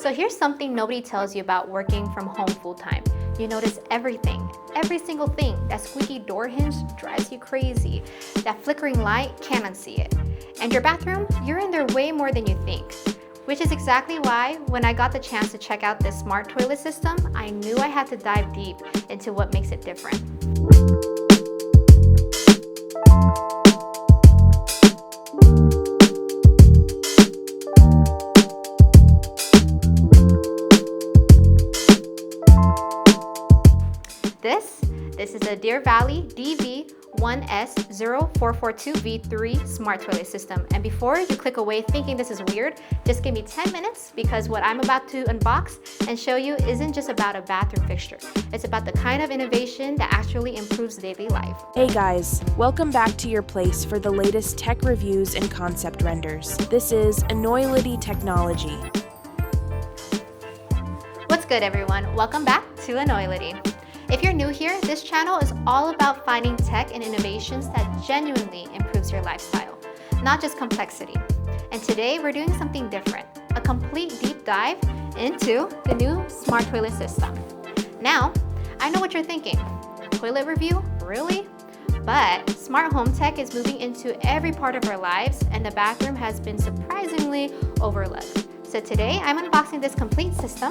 So here's something nobody tells you about working from home full-time. You notice everything, every single thing. That squeaky door hinge drives you crazy. That flickering light, can't unsee it. And your bathroom, you're in there way more than you think. Which is exactly why, when I got the chance to check out this smart toilet system, I knew I had to dive deep into what makes it different. This is a DeerValley DV-1S0442-V3 Smart Toilet system. And before you click away thinking this is weird, just give me 10 minutes because what I'm about to unbox and show you isn't just about a bathroom fixture. It's about the kind of innovation that actually improves daily life. Hey guys, welcome back to your place for the latest tech reviews and concept renders. This is Enoylity technology. What's good, everyone? Welcome back to Enoylity. If you're new here, this channel is all about finding tech and innovations that genuinely improves your lifestyle, not just complexity. And today we're doing something different, a complete deep dive into the new smart toilet system. Now, I know what you're thinking. Toilet review? Really? But smart home tech is moving into every part of our lives, and the bathroom has been surprisingly overlooked. So today I'm unboxing this complete system,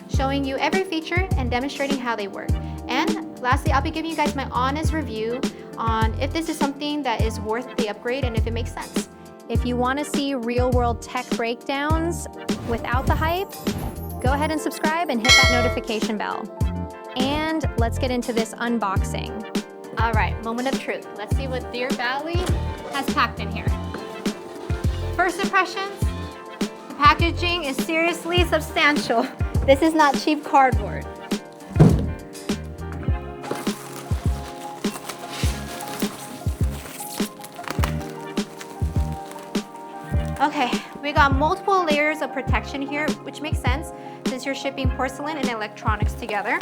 showing you every feature and demonstrating how they work. And lastly, I'll be giving you guys my honest review on if this is something that is worth the upgrade and if it makes sense. If you want to see real-world tech breakdowns without the hype, go ahead and subscribe and hit that notification bell. And let's get into this unboxing. All right, moment of truth. Let's see what DeerValley has packed in here. First impressions, the packaging is seriously substantial. This is not cheap cardboard. Okay, we got multiple layers of protection here, which makes sense since you're shipping porcelain and electronics together.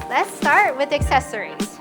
Let's start with accessories.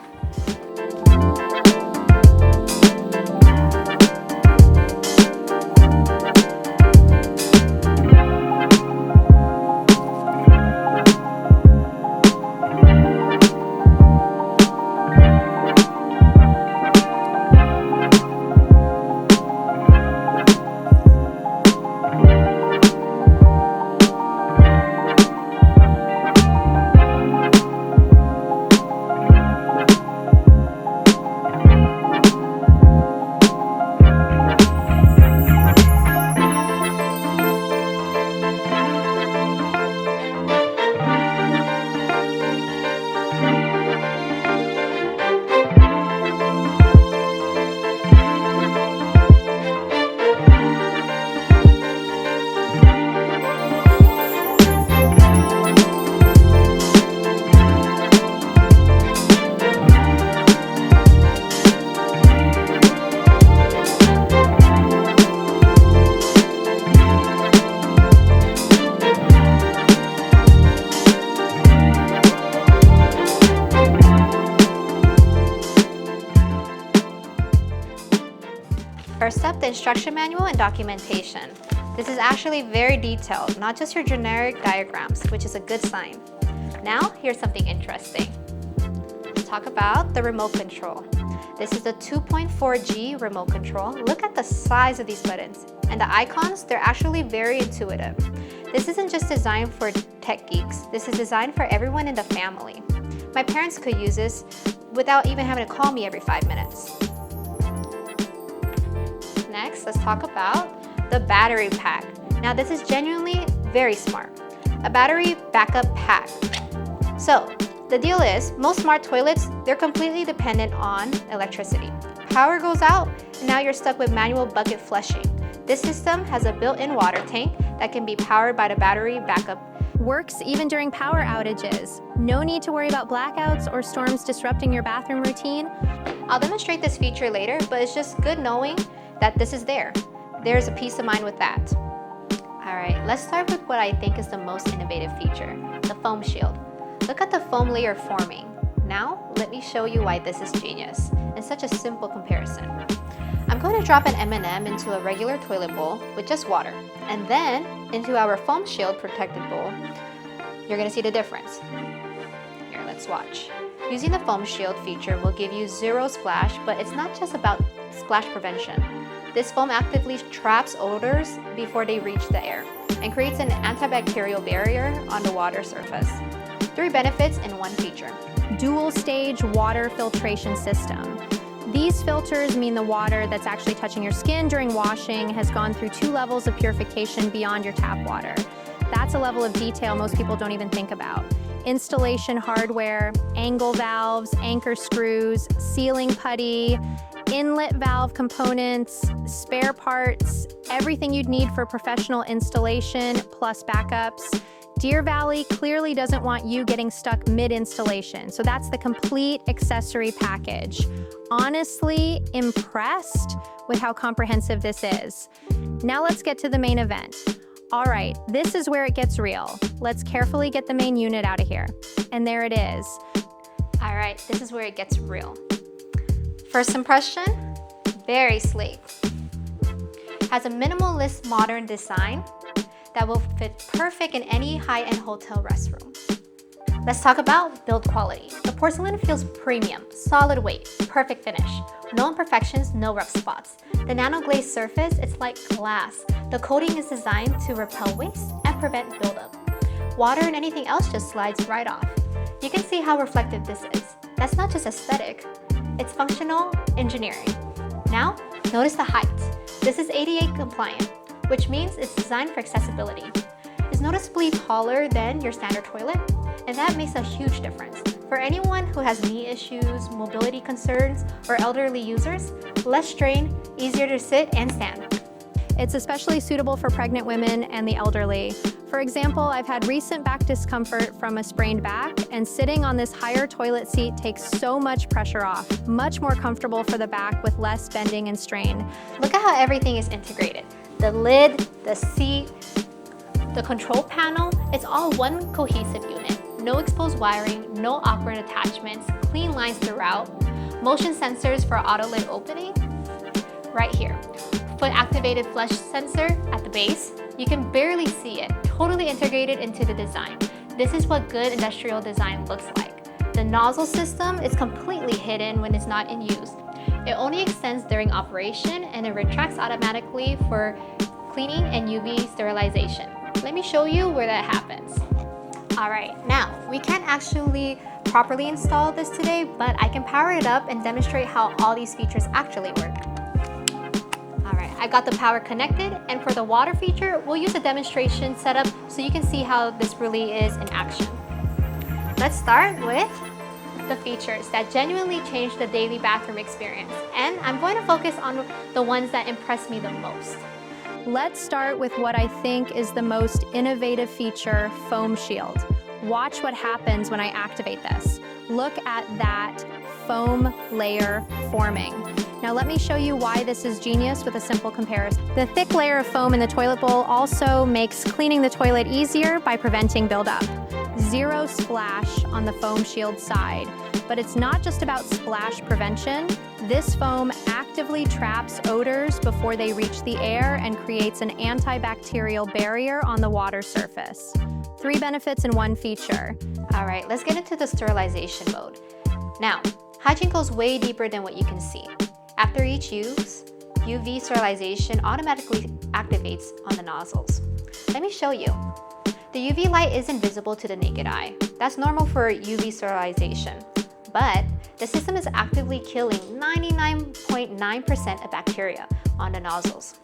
First up, the instruction manual and documentation. This is actually very detailed, not just your generic diagrams, which is a good sign. Now, here's something interesting. Let's talk about the remote control. This is a 2.4G remote control. Look at the size of these buttons. And the icons, they're actually very intuitive. This isn't just designed for tech geeks. This is designed for everyone in the family. My parents could use this without even having to call me every 5 minutes. Next, let's talk about the battery pack. Now, this is genuinely very smart. A battery backup pack. So, the deal is, most smart toilets, they're completely dependent on electricity. Power goes out, and now you're stuck with manual bucket flushing. This system has a built-in water tank that can be powered by the battery backup. Works even during power outages. No need to worry about blackouts or storms disrupting your bathroom routine. I'll demonstrate this feature later, but it's just good knowing that this is there. There's a peace of mind with that. All right, let's start with what I think is the most innovative feature, the foam shield. Look at the foam layer forming. Now, let me show you why this is genius in such a simple comparison. I'm going to drop an M&M into a regular toilet bowl with just water, and then into our foam shield protected bowl, you're gonna see the difference. Here, let's watch. Using the foam shield feature will give you zero splash, but it's not just about splash prevention. This foam actively traps odors before they reach the air and creates an antibacterial barrier on the water surface. 3 benefits in 1 feature. Dual stage water filtration system. These filters mean the water that's actually touching your skin during washing has gone through 2 levels of purification beyond your tap water. That's a level of detail most people don't even think about. Installation hardware, angle valves, anchor screws, sealing putty, inlet valve components, spare parts, everything you'd need for professional installation plus backups. DeerValley clearly doesn't want you getting stuck mid-installation, so that's the complete accessory package. Honestly, impressed with how comprehensive this is. Now let's get to the main event. All right, this is where it gets real. Let's carefully get the main unit out of here. And there it is. All right, this is where it gets real. First impression, very sleek. Has a minimalist modern design that will fit perfect in any high-end hotel restroom. Let's talk about build quality. The porcelain feels premium, solid weight, perfect finish. No imperfections, no rough spots. The nano glazed surface, it's like glass. The coating is designed to repel waste and prevent buildup. Water and anything else just slides right off. You can see how reflective this is. That's not just aesthetic, it's functional engineering. Now, notice the height. This is ADA compliant, which means it's designed for accessibility. It's noticeably taller than your standard toilet, and that makes a huge difference. For anyone who has knee issues, mobility concerns, or elderly users, less strain, easier to sit and stand. It's especially suitable for pregnant women and the elderly. For example, I've had recent back discomfort from a sprained back, and sitting on this higher toilet seat takes so much pressure off. Much more comfortable for the back with less bending and strain. Look at how everything is integrated. The lid, the seat, the control panel, it's all one cohesive unit. No exposed wiring, no awkward attachments, clean lines throughout, motion sensors for auto lid opening, right here. Foot activated flush sensor at the base. You can barely see it, totally integrated into the design. This is what good industrial design looks like. The nozzle system is completely hidden when it's not in use. It only extends during operation and it retracts automatically for cleaning and UV sterilization. Let me show you where that happens. All right, now we can't actually properly install this today, but I can power it up and demonstrate how all these features actually work. All right, I got the power connected, and for the water feature, we'll use a demonstration setup so you can see how this really is in action. Let's start with the features that genuinely change the daily bathroom experience, and I'm going to focus on the ones that impress me the most. Let's start with what I think is the most innovative feature, foam shield. Watch what happens when I activate this. Look at that foam layer forming. Now let me show you why this is genius with a simple comparison. The thick layer of foam in the toilet bowl also makes cleaning the toilet easier by preventing buildup. Zero splash on the foam shield side. But it's not just about splash prevention. This foam actively traps odors before they reach the air and creates an antibacterial barrier on the water surface. 3 benefits in 1 feature. All right, let's get into the sterilization mode. Now, hygiene goes way deeper than what you can see. After each use, UV sterilization automatically activates on the nozzles. Let me show you. The UV light isn't visible to the naked eye. That's normal for UV sterilization. But the system is actively killing 99.9% of bacteria on the nozzles.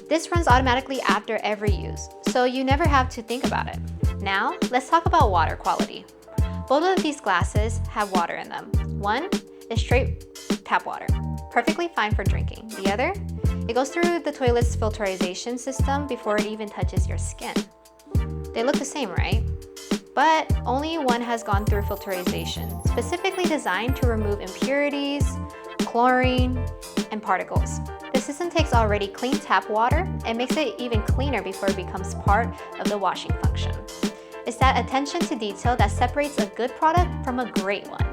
This runs automatically after every use, so you never have to think about it. Now, let's talk about water quality. Both of these glasses have water in them. One is straight tap water, perfectly fine for drinking. The other, it goes through the toilet's filterization system before it even touches your skin. They look the same, right? But only one has gone through filterization, specifically designed to remove impurities, chlorine, and particles. The system takes already clean tap water and makes it even cleaner before it becomes part of the washing function. It's that attention to detail that separates a good product from a great one.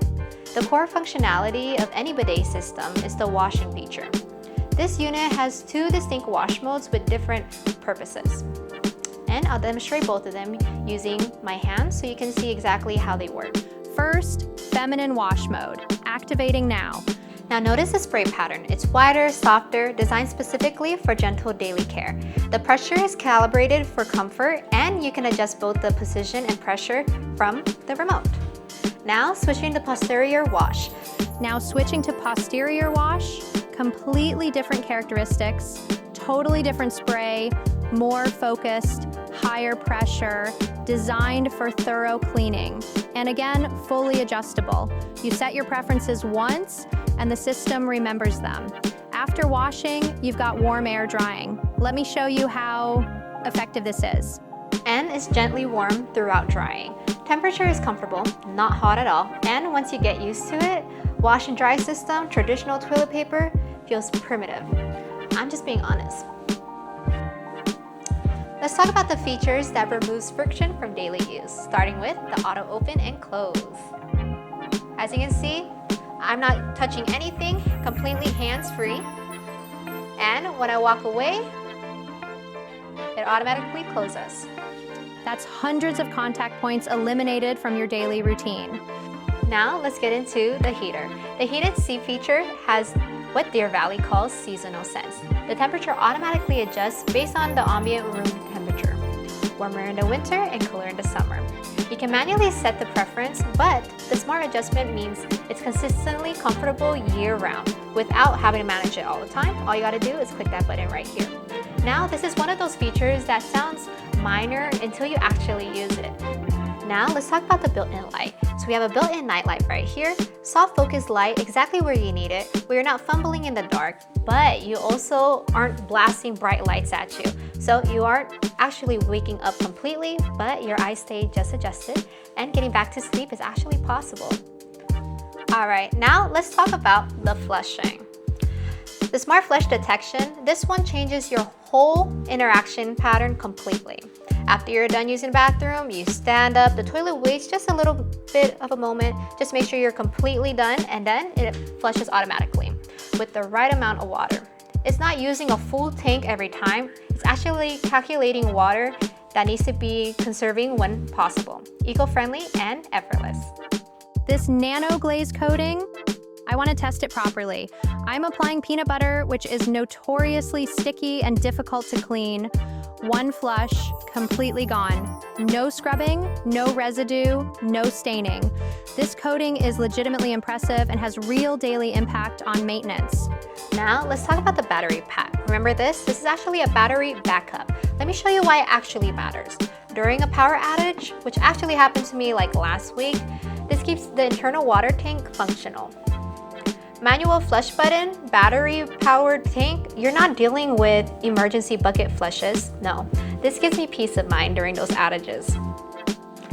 The core functionality of any bidet system is the washing feature. This unit has 2 distinct wash modes with different purposes. I'll demonstrate both of them using my hands so you can see exactly how they work. First, feminine wash mode, activating now. Now notice the spray pattern. It's wider, softer, designed specifically for gentle daily care. The pressure is calibrated for comfort, and you can adjust both the position and pressure from the remote. Now switching to posterior wash. Now switching to posterior wash, completely different characteristics, totally different spray, more focused, higher pressure, designed for thorough cleaning. And again, fully adjustable. You set your preferences once, and the system remembers them. After washing, you've got warm air drying. Let me show you how effective this is. And it's gently warm throughout drying. Temperature is comfortable, not hot at all, and once you get used to it, wash and dry system, traditional toilet paper, feels primitive. I'm just being honest. Let's talk about the features that removes friction from daily use, starting with the auto open and close. As you can see, I'm not touching anything, completely hands-free. And when I walk away, it automatically closes. That's hundreds of contact points eliminated from your daily routine. Now let's get into the heater. The heated seat feature has what DeerValley calls seasonal sense. The temperature automatically adjusts based on the ambient room temperature, warmer in the winter and cooler in the summer. You can manually set the preference, but the smart adjustment means it's consistently comfortable year-round without having to manage it all the time. All you gotta do is click that button right here. Now, this is one of those features that sounds minor until you actually use it. Now, let's talk about the built-in light. So we have a built-in night light right here, soft focus light exactly where you need it, where you're not fumbling in the dark, but you also aren't blasting bright lights at you. So you aren't actually waking up completely, but your eyes stay just adjusted, and getting back to sleep is actually possible. All right, now let's talk about the flushing. The smart flush detection, this one changes your whole interaction pattern completely. After you're done using the bathroom, you stand up, the toilet waits just a little bit of a moment, just make sure you're completely done, and then it flushes automatically with the right amount of water. It's not using a full tank every time, it's actually calculating water that needs to be conserving when possible. Eco-friendly and effortless. This nano glaze coating, I want to test it properly. I'm applying peanut butter, which is notoriously sticky and difficult to clean. One flush, completely gone. No scrubbing, no residue, no staining. This coating is legitimately impressive and has real daily impact on maintenance. Now let's talk about the battery pack. Remember this? This is actually a battery backup. Let me show you why it actually matters. During a power outage, which actually happened to me like last week, this keeps the internal water tank functional. Manual flush button, battery powered tank, you're not dealing with emergency bucket flushes. No, this gives me peace of mind during those outages.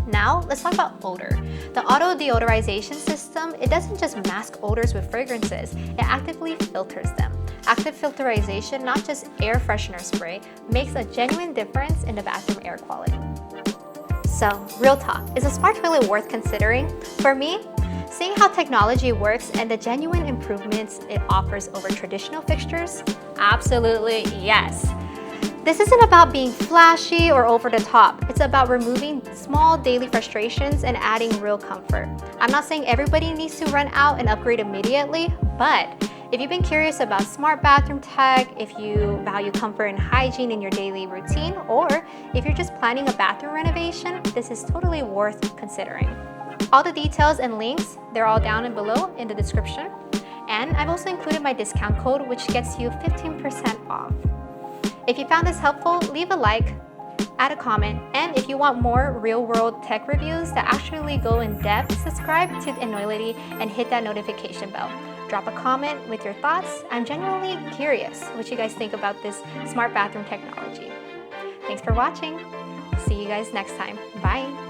Now, let's talk about odor. The auto deodorization system, it doesn't just mask odors with fragrances, it actively filters them. Active filterization, not just air freshener spray, makes a genuine difference in the bathroom air quality. So, real talk, is a smart toilet worth considering? For me, seeing how technology works and the genuine improvements it offers over traditional fixtures? Absolutely yes. This isn't about being flashy or over the top. It's about removing small daily frustrations and adding real comfort. I'm not saying everybody needs to run out and upgrade immediately, but if you've been curious about smart bathroom tech, if you value comfort and hygiene in your daily routine, or if you're just planning a bathroom renovation, this is totally worth considering. All the details and links, they're all down and below in the description. And I've also included my discount code, which gets you 15% off. If you found this helpful, leave a like, add a comment, and if you want more real-world tech reviews that actually go in depth, subscribe to Enoylity and hit that notification bell. Drop a comment with your thoughts. I'm genuinely curious what you guys think about this smart bathroom technology. Thanks for watching. See you guys next time. Bye.